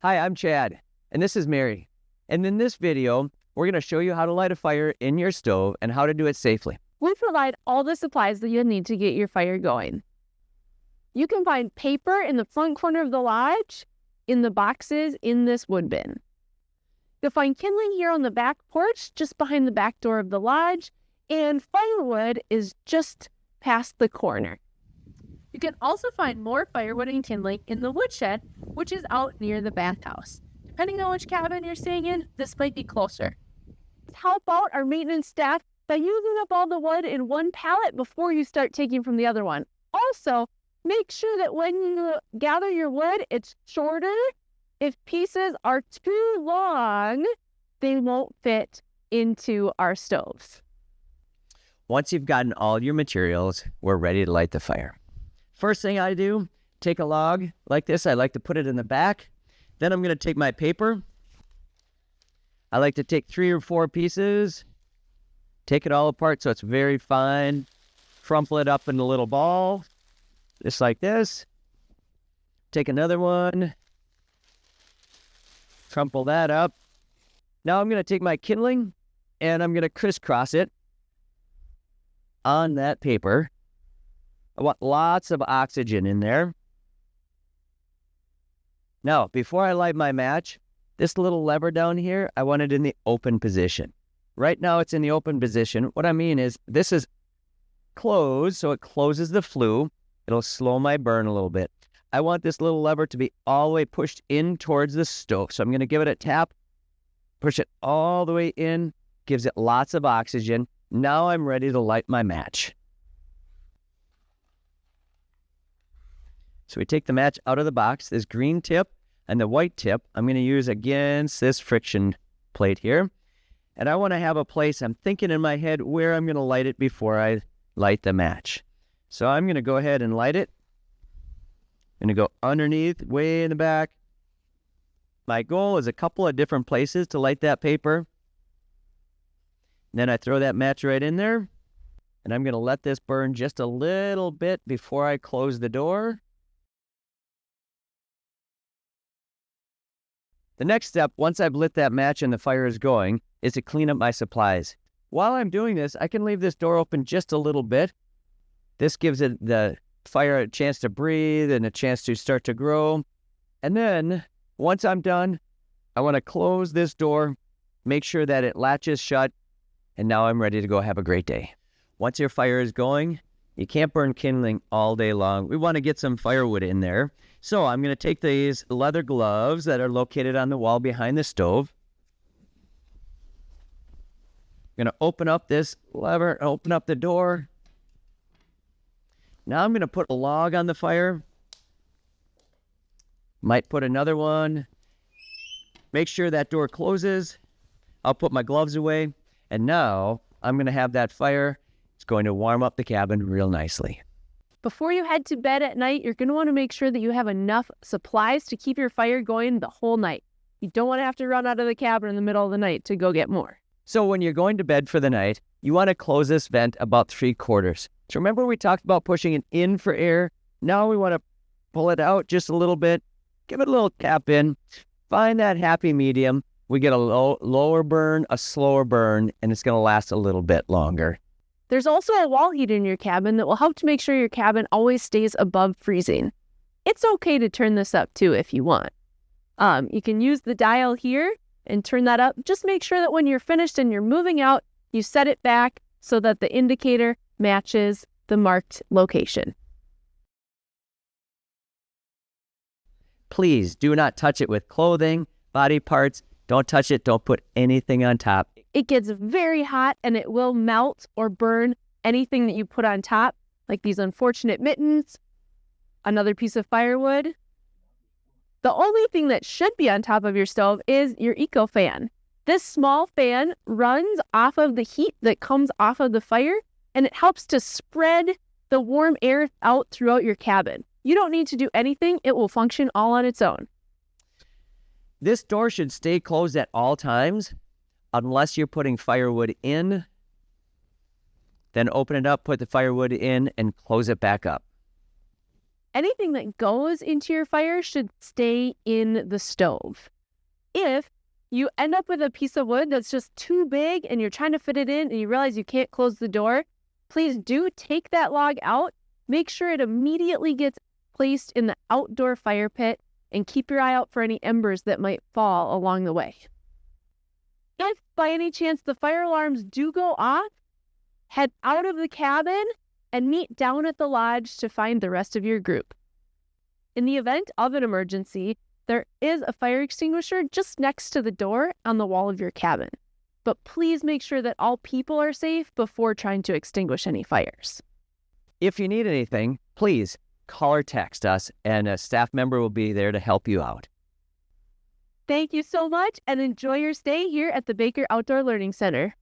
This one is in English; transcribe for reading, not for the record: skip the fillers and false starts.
Hi, I'm Chad, and this is Mary. And in this video, we're going to show you how to light a fire in your stove and how to do it safely. We provide all the supplies that you'll need to get your fire going. You can find paper in the front corner of the lodge, in the boxes in this wood bin. You'll find kindling here on the back porch, just behind the back door of the lodge, and firewood is just past the corner. You can also find more firewood and kindling in the woodshed, which is out near the bathhouse. Depending on which cabin you're staying in, this might be closer. Help out our maintenance staff by using up all the wood in one pallet before you start taking from the other one. Also, make sure that when you gather your wood, it's shorter. If pieces are too long, they won't fit into our stoves. Once you've gotten all your materials, we're ready to light the fire. First thing I do, take a log like this. I like to put it in the back. Then I'm going to take my paper. I like to take 3 or 4 pieces, take it all apart so it's very fine, crumple it up in a little ball, just like this. Take another one, crumple that up. Now I'm going to take my kindling and I'm going to crisscross it on that paper. I want lots of oxygen in there. Now, before I light my match, this little lever down here, I want it in the open position. Right now it's in the open position. What I mean is this is closed, so it closes the flue. It'll slow my burn a little bit. I want this little lever to be all the way pushed in towards the stove. So I'm going to give it a tap, push it all the way in, gives it lots of oxygen. Now I'm ready to light my match. So we take the match out of the box, this green tip and the white tip, I'm going to use against this friction plate here. And I want to have a place, I'm thinking in my head where I'm going to light it before I light the match. So I'm going to go ahead and light it. I'm going to go underneath, way in the back. My goal is a couple of different places to light that paper. Then I throw that match right in there. And I'm going to let this burn just a little bit before I close the door. The next step, once I've lit that match and the fire is going, is to clean up my supplies. While I'm doing this, I can leave this door open just a little bit. This gives it the fire a chance to breathe and a chance to start to grow. And then, once I'm done, I want to close this door, make sure that it latches shut, and now I'm ready to go have a great day. Once your fire is going, you can't burn kindling all day long. We want to get some firewood in there. So I'm going to take these leather gloves that are located on the wall behind the stove. I'm going to open up this lever, open up the door. Now I'm going to put a log on the fire. Might put another one. Make sure that door closes. I'll put my gloves away. And now I'm going to have that fire. It's going to warm up the cabin real nicely. Before you head to bed at night, you're going to want to make sure that you have enough supplies to keep your fire going the whole night. You don't want to have to run out of the cabin in the middle of the night to go get more. So when you're going to bed for the night, you want to close this vent about 3/4. So remember we talked about pushing it in for air? Now we want to pull it out just a little bit. Give it a little tap in. Find that happy medium. We get a lower burn, a slower burn, and it's going to last a little bit longer. There's also a wall heater in your cabin that will help to make sure your cabin always stays above freezing. It's okay to turn this up too if you want. You can use the dial here and turn that up. Just make sure that when you're finished and you're moving out, you set it back so that the indicator matches the marked location. Please do not touch it with clothing, body parts. Don't touch it. Don't put anything on top. It gets very hot and it will melt or burn anything that you put on top, like these unfortunate mittens, another piece of firewood. The only thing that should be on top of your stove is your eco fan. This small fan runs off of the heat that comes off of the fire, and it helps to spread the warm air out throughout your cabin. You don't need to do anything. It will function all on its own. This door should stay closed at all times unless you're putting firewood in. Then open it up, put the firewood in, and close it back up. Anything that goes into your fire should stay in the stove. If you end up with a piece of wood that's just too big and you're trying to fit it in and you realize you can't close the door, please do take that log out. Make sure it immediately gets placed in the outdoor fire pit and keep your eye out for any embers that might fall along the way. If by any chance the fire alarms do go off, head out of the cabin and meet down at the lodge to find the rest of your group. In the event of an emergency, there is a fire extinguisher just next to the door on the wall of your cabin. But please make sure that all people are safe before trying to extinguish any fires. If you need anything, please call or text us, and a staff member will be there to help you out. Thank you so much, and enjoy your stay here at the Baker Outdoor Learning Center.